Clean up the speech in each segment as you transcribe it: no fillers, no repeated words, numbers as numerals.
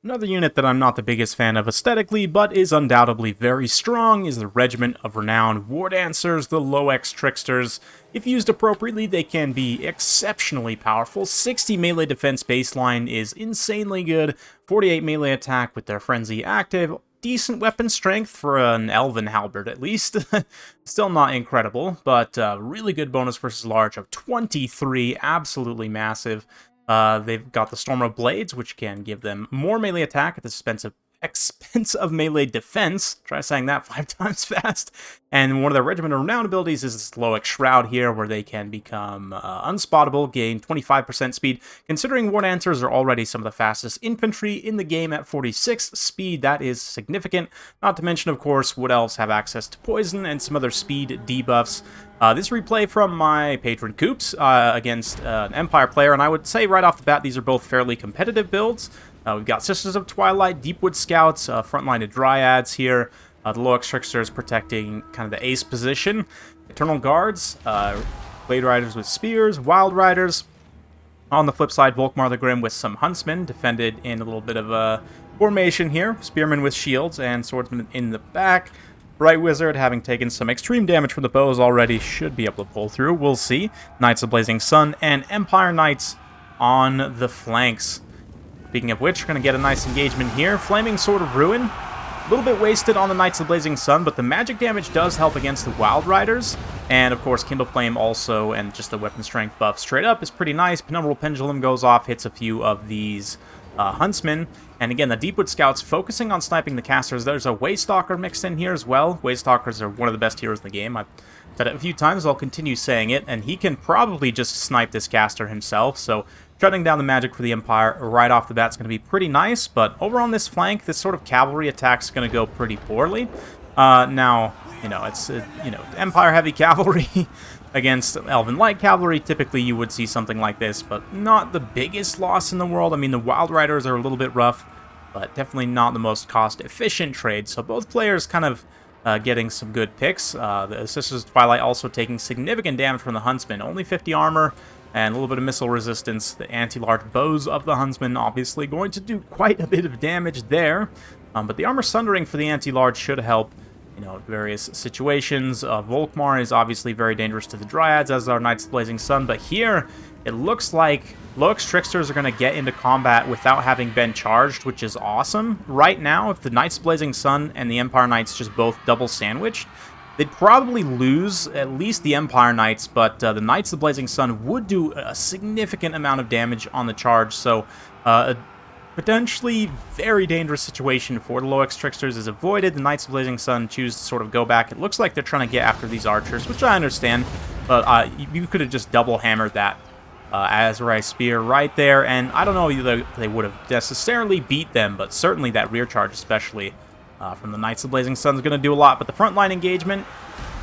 Another unit that I'm not the biggest fan of aesthetically, but is undoubtedly very strong, is the Regiment of Renowned War Dancers, the Loec Tricksters. If used appropriately, they can be exceptionally powerful. 60 melee defense baseline is insanely good, 48 melee attack with their Frenzy active, decent weapon strength for an Elven halberd at least. Still not incredible, but really good bonus versus large of 23, absolutely massive. They've got the Storm of Blades, which can give them more melee attack at the expense of melee defense. Try saying that 5 times fast. And one of their Regiment of Renown abilities is this Loec Shroud here, where they can become unspottable, gain 25% speed. Considering War Dancers are already some of the fastest infantry in the game at 46 speed, that is significant. Not to mention, of course, Wood Elves have access to poison and some other speed debuffs. This replay from my patron Coops against an Empire player, and I would say right off the bat these are both fairly competitive builds. We've got Sisters of Twilight, Deepwood Scouts, frontline of Dryads here, the Loec Tricksters protecting kind of the ace position, Eternal Guards, Blade Riders with Spears, Wild Riders. On the flip side, Volkmar the Grim with some Huntsmen, defended in a little bit of a formation here, Spearmen with shields, and Swordsmen in the back. Bright Wizard, having taken some extreme damage from the bows already, should be able to pull through. We'll see. Knights of Blazing Sun and Empire Knights on the flanks. Speaking of which, we're going to get a nice engagement here. Flaming Sword of Ruin. A little bit wasted on the Knights of Blazing Sun, but the magic damage does help against the Wild Riders. And, of course, Kindle Flame also, and just the weapon strength buff straight up is pretty nice. Penumbral Pendulum goes off, hits a few of these Huntsmen. And again, the Deepwood Scouts focusing on sniping the casters. There's a Waystalker mixed in here as well. Waystalkers are one of the best heroes in the game. I've said it a few times, I'll continue saying it, and he can probably just snipe this caster himself, so shutting down the magic for the Empire right off the bat is going to be pretty nice, but over on this flank, this sort of cavalry attack is going to go pretty poorly. Now, it's, Empire-heavy cavalry against Elven Light Cavalry. Typically, you would see something like this, but not the biggest loss in the world. I mean, the Wild Riders are a little bit rough, but definitely not the most cost-efficient trade, so both players kind of getting some good picks. The Sisters of Twilight also taking significant damage from the Huntsman, only 50 armor, and a little bit of missile resistance. The anti-large bows of the Huntsman obviously going to do quite a bit of damage there, but the armor sundering for the anti-large should help, various situations. Volkmar is obviously very dangerous to the Dryads, as are Knights of the Blazing Sun, but here it looks like Loec Tricksters are going to get into combat without having been charged, which is awesome. Right now, if the Knights of the Blazing Sun and the Empire Knights just both double sandwiched, they'd probably lose at least the Empire Knights, but the Knights of the Blazing Sun would do a significant amount of damage on the charge, so a potentially very dangerous situation for the Loec Tricksters is avoided. The Knights of the Blazing Sun choose to sort of go back. It looks like they're trying to get after these archers, which I understand, but you could have just double hammered that Azrai Spear right there, and I don't know if they would have necessarily beat them, but certainly that rear charge especially from the Knights of the Blazing Sun is going to do a lot. But the frontline engagement,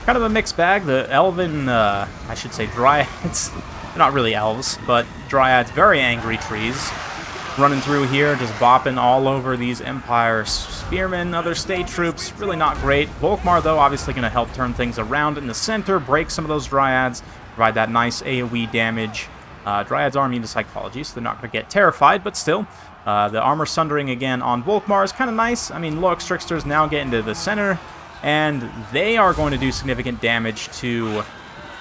kind of a mixed bag. The Elven, I should say Dryads, not really Elves, but Dryads, very angry trees, running through here, just bopping all over these Empire Spearmen, other state troops, really not great. Volkmar, though, obviously going to help turn things around in the center, break some of those Dryads, provide that nice AoE damage. Dryads are immune to psychology, so they're not going to get terrified, but still, the armor sundering again on Volkmar is kind of nice. I mean, Loec Tricksters now get into the center, and they are going to do significant damage to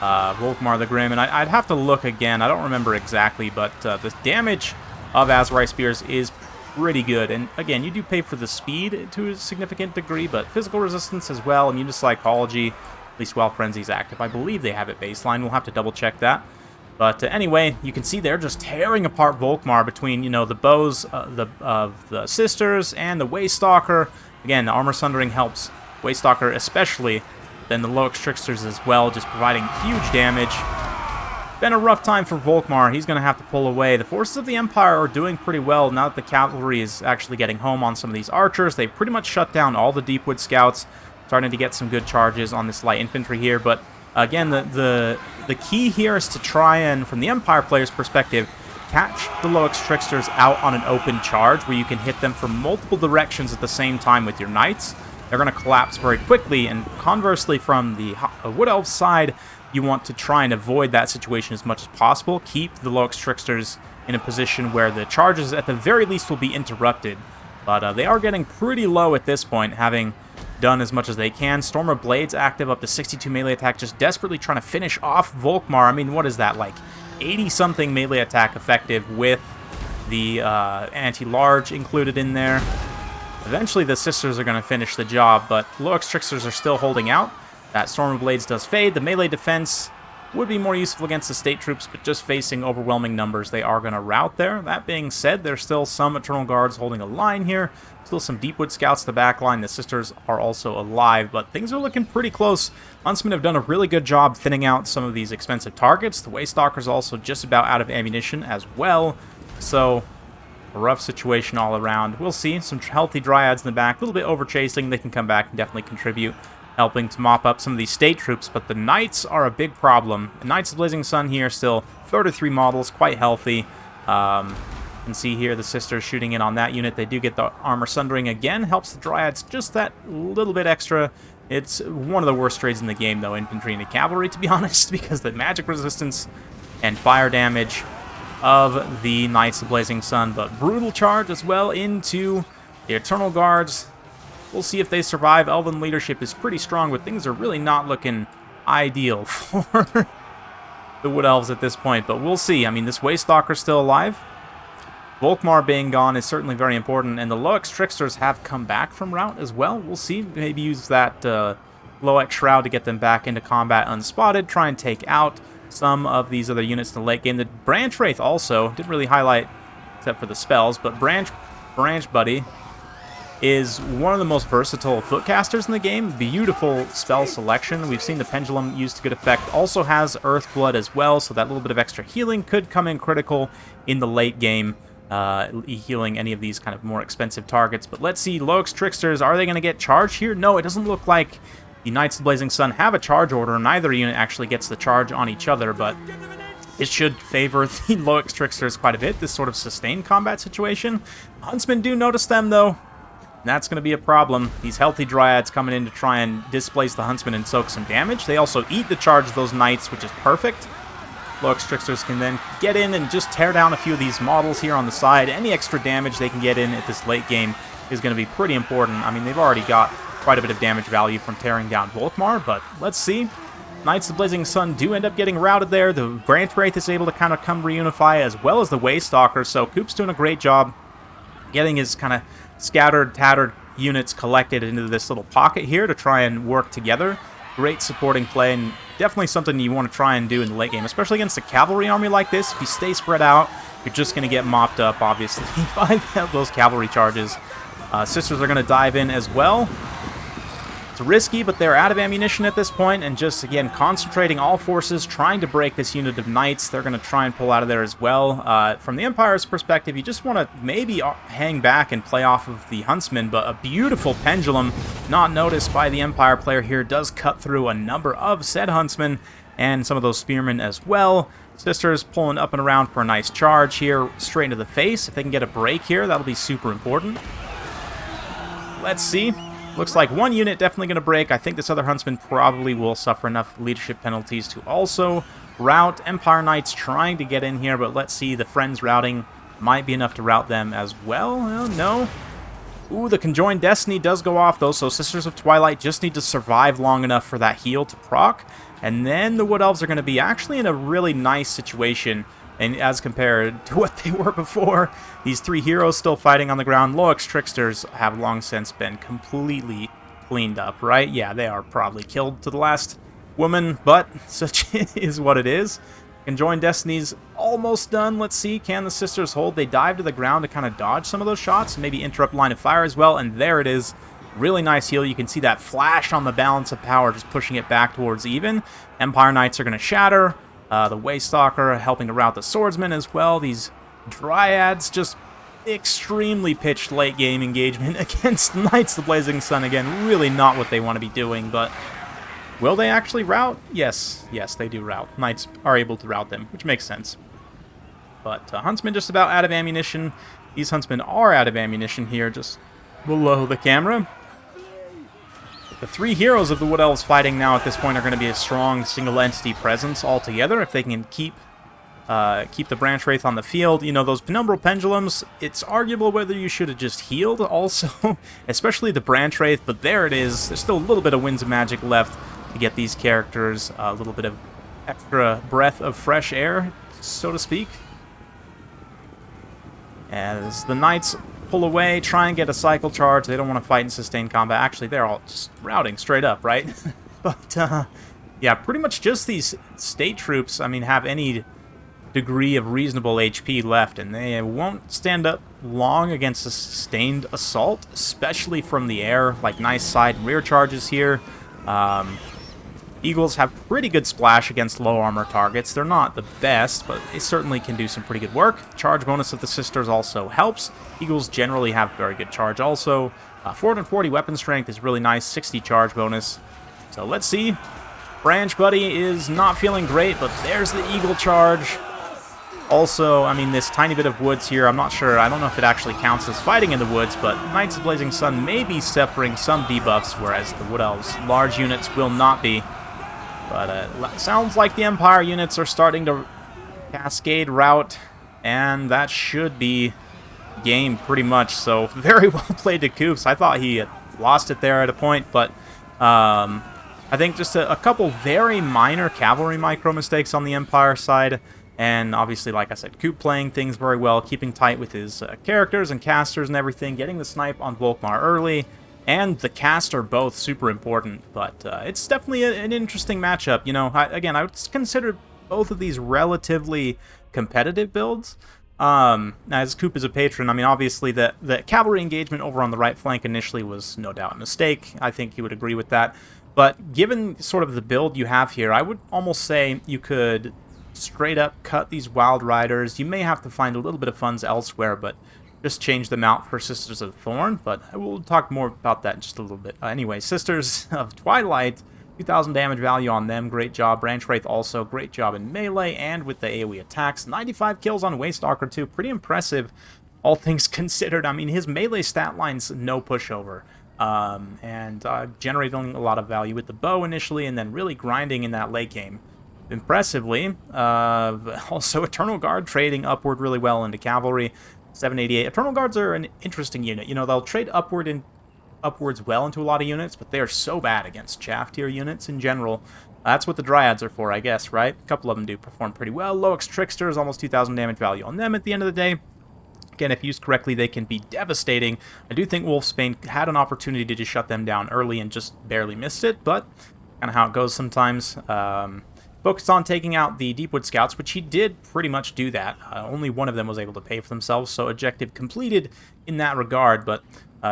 Volkmar the Grim, and I'd have to look again. I don't remember exactly, but the damage of Azrai Spears is pretty good, and again, you do pay for the speed to a significant degree, but physical resistance as well, immune to psychology, at least while Frenzy's active. I believe they have it baseline. We'll have to double check that. But anyway, you can see they're just tearing apart Volkmar between, the bows of the Sisters and the Waystalker. Again, armor sundering helps Waystalker especially, then the Loec Tricksters as well, just providing huge damage. Been a rough time for Volkmar. He's going to have to pull away. The forces of the Empire are doing pretty well now that the cavalry is actually getting home on some of these archers. They pretty much shut down all the Deepwood Scouts, starting to get some good charges on this light infantry here, but again, the key here is to try and, from the Empire player's perspective, catch the Loec Tricksters out on an open charge where you can hit them from multiple directions at the same time with your Knights. They're going to collapse very quickly, and conversely, from the Wood Elf side, you want to try and avoid that situation as much as possible. Keep the Loec Tricksters in a position where the charges, at the very least, will be interrupted But they are getting pretty low at this point, having done as much as they can. Storm of Blades active, up to 62 melee attack, just desperately trying to finish off Volkmar. I mean, what is that, like 80-something melee attack effective with the anti-large included in there. Eventually the Sisters are going to finish the job, but Loec's Tricksters are still holding out. That Storm of Blades does fade. The melee defense would be more useful against the state troops, but just facing overwhelming numbers, they are going to rout there. That being said, there's still some Eternal Guards holding a line here. Still some Deepwood Scouts to the back line. The Sisters are also alive, but things are looking pretty close. Huntsmen have done a really good job thinning out some of these expensive targets. The Waystalker's also just about out of ammunition as well. So, a rough situation all around. We'll see. Some healthy Dryads in the back. A little bit over-chasing. They can come back and definitely contribute, helping to mop up some of these state troops, but the Knights are a big problem. The Knights of the Blazing Sun here, still 33 models, quite healthy. You can see here the Sisters shooting in on that unit. They do get the armor sundering again, helps the Dryads just that little bit extra. It's one of the worst trades in the game, though, infantry and cavalry, to be honest, because the magic resistance and fire damage of the Knights of the Blazing Sun, but brutal charge as well into the Eternal Guards. We'll see if they survive. Elven leadership is pretty strong, but things are really not looking ideal for the Wood Elves at this point, but we'll see. I mean, this Waystalker's still alive. Volkmar being gone is certainly very important, and the Loec's Tricksters have come back from rout as well. We'll see. Maybe use that Loec Shroud to get them back into combat unspotted, try and take out some of these other units in the late game. The Branch Wraith also, didn't really highlight except for the spells, but Branch Buddy is one of the most versatile footcasters in the game. Beautiful spell selection. We've seen the Pendulum used to good effect. Also has Earthblood as well, so that little bit of extra healing could come in critical in the late game, healing any of these kind of more expensive targets. But let's see, Loec's Tricksters, are they going to get charged here? No, it doesn't look like the Knights of the Blazing Sun have a charge order. Neither unit actually gets the charge on each other, but it should favor the Loec's Tricksters quite a bit, this sort of sustained combat situation. Huntsmen do notice them, though. That's going to be a problem. These healthy Dryads coming in to try and displace the Huntsmen and soak some damage. They also eat the charge of those Knights, which is perfect. Loec's Tricksters can then get in and just tear down a few of these models here on the side. Any extra damage they can get in at this late game is going to be pretty important. I mean, they've already got quite a bit of damage value from tearing down Volkmar, but let's see. Knights of the Blazing Sun do end up getting routed there. The Branch Wraith is able to kind of come reunify, as well as the Waystalker, so Coop's doing a great job getting his kind of scattered, tattered units collected into this little pocket here to try and work together. Great supporting play, and definitely something you want to try and do in the late game, especially against a cavalry army like this. If you stay spread out, you're just going to get mopped up, obviously, by those cavalry charges. Sisters are going to dive in as well. It's risky, but they're out of ammunition at this point, and just, again, concentrating all forces, trying to break this unit of Knights. They're going to try and pull out of there as well. From the Empire's perspective, you just want to maybe hang back and play off of the Huntsmen, but a beautiful Pendulum, not noticed by the Empire player here, does cut through a number of said Huntsmen, and some of those Spearmen as well. Sisters pulling up and around for a nice charge here, straight into the face. If they can get a break here, that'll be super important. Let's see. Looks like one unit definitely going to break. I think this other Huntsman probably will suffer enough leadership penalties to also rout. Empire Knights trying to get in here, but let's see. The Friends routing might be enough to rout them as well. Well, no. Ooh, the Conjoined Destiny does go off, though, so Sisters of Twilight just need to survive long enough for that heal to proc. And then the Wood Elves are going to be actually in a really nice situation, and as compared to what they were before. These three heroes still fighting on the ground. Loec's Tricksters have long since been completely cleaned up, right? Yeah, they are probably killed to the last woman, but such is what it is. Conjoined Destiny's almost done. Let's see, can the Sisters hold? They dive to the ground to kind of dodge some of those shots, maybe interrupt line of fire as well, and there it is. Really nice heal. You can see that flash on the balance of power, just pushing it back towards even. Empire Knights are going to shatter. The Waystalker helping to rout the Swordsman as well. These Dryads just extremely pitched late game engagement against Knights of the Blazing Sun. Again, really not what they want to be doing, but will they actually rout? Yes, they do rout. Knights are able to rout them, which makes sense. But Huntsmen just about out of ammunition. These Huntsmen are out of ammunition here, just below the camera. The three heroes of the Wood Elves fighting now at this point are going to be a strong single-entity presence altogether if they can keep keep the Branch Wraith on the field. You know, those Penumbral Pendulums, it's arguable whether you should have just healed also, especially the Branch Wraith, but there it is. There's still a little bit of Winds of Magic left to get these characters a little bit of extra breath of fresh air, so to speak. As the Knights pull away, try and get a cycle charge. They don't want to fight in sustained combat. Actually, they're all just routing straight up, right? But, yeah, pretty much just these state troops, I mean, have any degree of reasonable HP left, and they won't stand up long against a sustained assault, especially from the air. Like, nice side and rear charges here. Eagles have pretty good splash against low armor targets. They're not the best, but they certainly can do some pretty good work. Charge bonus of the Sisters also helps. Eagles generally have very good charge also. 440 weapon strength is really nice, 60 charge bonus. So let's see. Branch Buddy is not feeling great, but there's the Eagle charge. Also, I mean, this tiny bit of woods here, I'm not sure, I don't know if it actually counts as fighting in the woods, but Knights of Blazing Sun may be suffering some debuffs, whereas the Wood Elves' large units will not be. But sounds like the Empire units are starting to cascade route, and that should be game pretty much. So very well played to Coops. I thought he had lost it there at a point, but I think just a couple very minor cavalry micro mistakes on the Empire side. And obviously, like I said, Coop playing things very well, keeping tight with his characters and casters and everything, getting the snipe on Volkmar early, and the cast are both super important. But it's definitely an interesting matchup. You know, again, I would consider both of these relatively competitive builds. As Coop is a patron, I mean, obviously the cavalry engagement over on the right flank initially was no doubt a mistake. I think he would agree with that. But given sort of the build you have here, I would almost say you could straight up cut these Wild Riders. You may have to find a little bit of funds elsewhere, but just change them out for Sisters of Thorn. But I will talk more about that in just a little bit. Anyway, Sisters of Twilight, 2,000 damage value on them. Great job. Branch Wraith also. Great job in melee and with the AoE attacks. 95 kills on Waystalker too. Pretty impressive, all things considered. I mean, his melee stat line's no pushover. And generating a lot of value with the bow initially, and then really grinding in that late game. Impressively, also Eternal Guard trading upward really well into Cavalry, 788. Eternal Guards are an interesting unit. You know, they'll trade upwards well into a lot of units, but they are so bad against chaff tier units in general. That's what the Dryads are for, I guess, right? A couple of them do perform pretty well. Loec Tricksters, almost 2,000 damage value on them at the end of the day. Again, if used correctly, they can be devastating. I do think Wolfsbane had an opportunity to just shut them down early and just barely missed it, but kind of how it goes sometimes. Focused on taking out the Deepwood Scouts, which he did pretty much do that. Only one of them was able to pay for themselves, so objective completed in that regard, but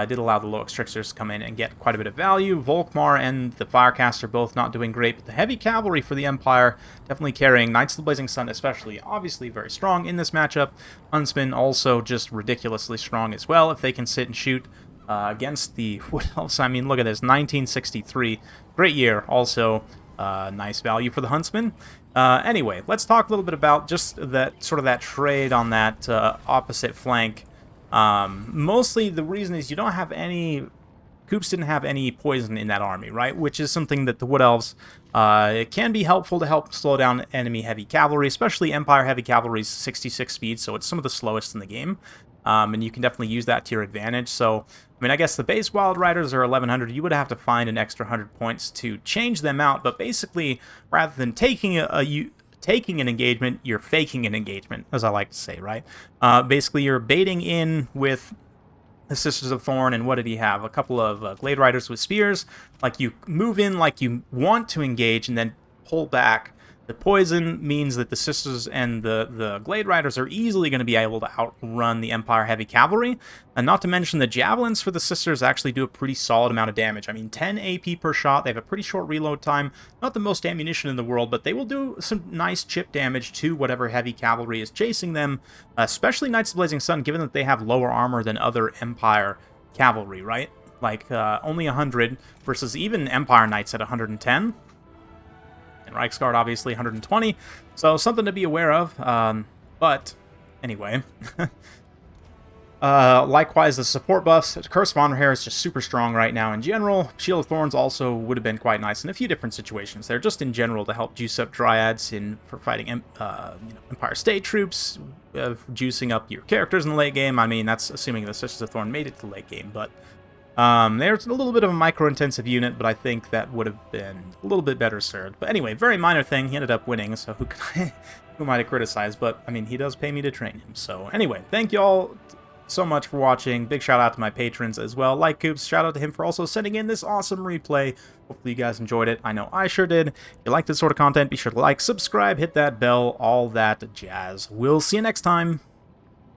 did allow the Loec Tricksters to come in and get quite a bit of value. Volkmar and the Firecaster both not doing great, but the heavy cavalry for the Empire definitely carrying. Knights of the Blazing Sun especially, obviously very strong in this matchup. Huntsmen also just ridiculously strong as well if they can sit and shoot against the Wood Elves. I mean, look at this, 1963. Great year. Also, nice value for the Huntsman. Anyway, let's talk a little bit about just that sort of that trade on that opposite flank. Mostly the reason is you don't have any... Coops didn't have any poison in that army, right? Which is something that the Wood Elves, it can be helpful to help slow down enemy heavy cavalry, especially Empire heavy cavalry's 66 speed, so it's some of the slowest in the game. And you can definitely use that to your advantage. So, I mean, I guess the base Wild Riders are 1,100. You would have to find an extra 100 points to change them out. But basically, rather than taking an engagement, you're faking an engagement, as I like to say, right? Basically, you're baiting in with the Sisters of Thorn, and what did he have? A couple of Glade Riders with spears. Like, you move in like you want to engage and then pull back. The poison means that the Sisters and the Glade Riders are easily going to be able to outrun the Empire Heavy Cavalry. And not to mention the Javelins for the Sisters actually do a pretty solid amount of damage. I mean, 10 AP per shot. They have a pretty short reload time. Not the most ammunition in the world, but they will do some nice chip damage to whatever Heavy Cavalry is chasing them. Especially Knights of the Blazing Sun, given that they have lower armor than other Empire Cavalry, right? Like, only 100 versus even Empire Knights at 110. And Reichsguard, obviously, 120. So, something to be aware of. But, anyway. Likewise, the support buffs. Curse of Honor Hair is just super strong right now in general. Shield of Thorns also would have been quite nice in a few different situations there, just in general to help juice up Dryads for fighting Empire State troops, juicing up your characters in the late game. I mean, that's assuming the Sisters of Thorn made it to the late game, but there's a little bit of a micro-intensive unit, but I think that would have been a little bit better served. But anyway, very minor thing. He ended up winning, so who might have criticized? But, I mean, he does pay me to train him. So anyway, thank you all so much for watching. Big shout out to my patrons as well. Like Coops, shout out to him for also sending in this awesome replay. Hopefully you guys enjoyed it. I know I sure did. If you like this sort of content, be sure to like, subscribe, hit that bell, all that jazz. We'll see you next time.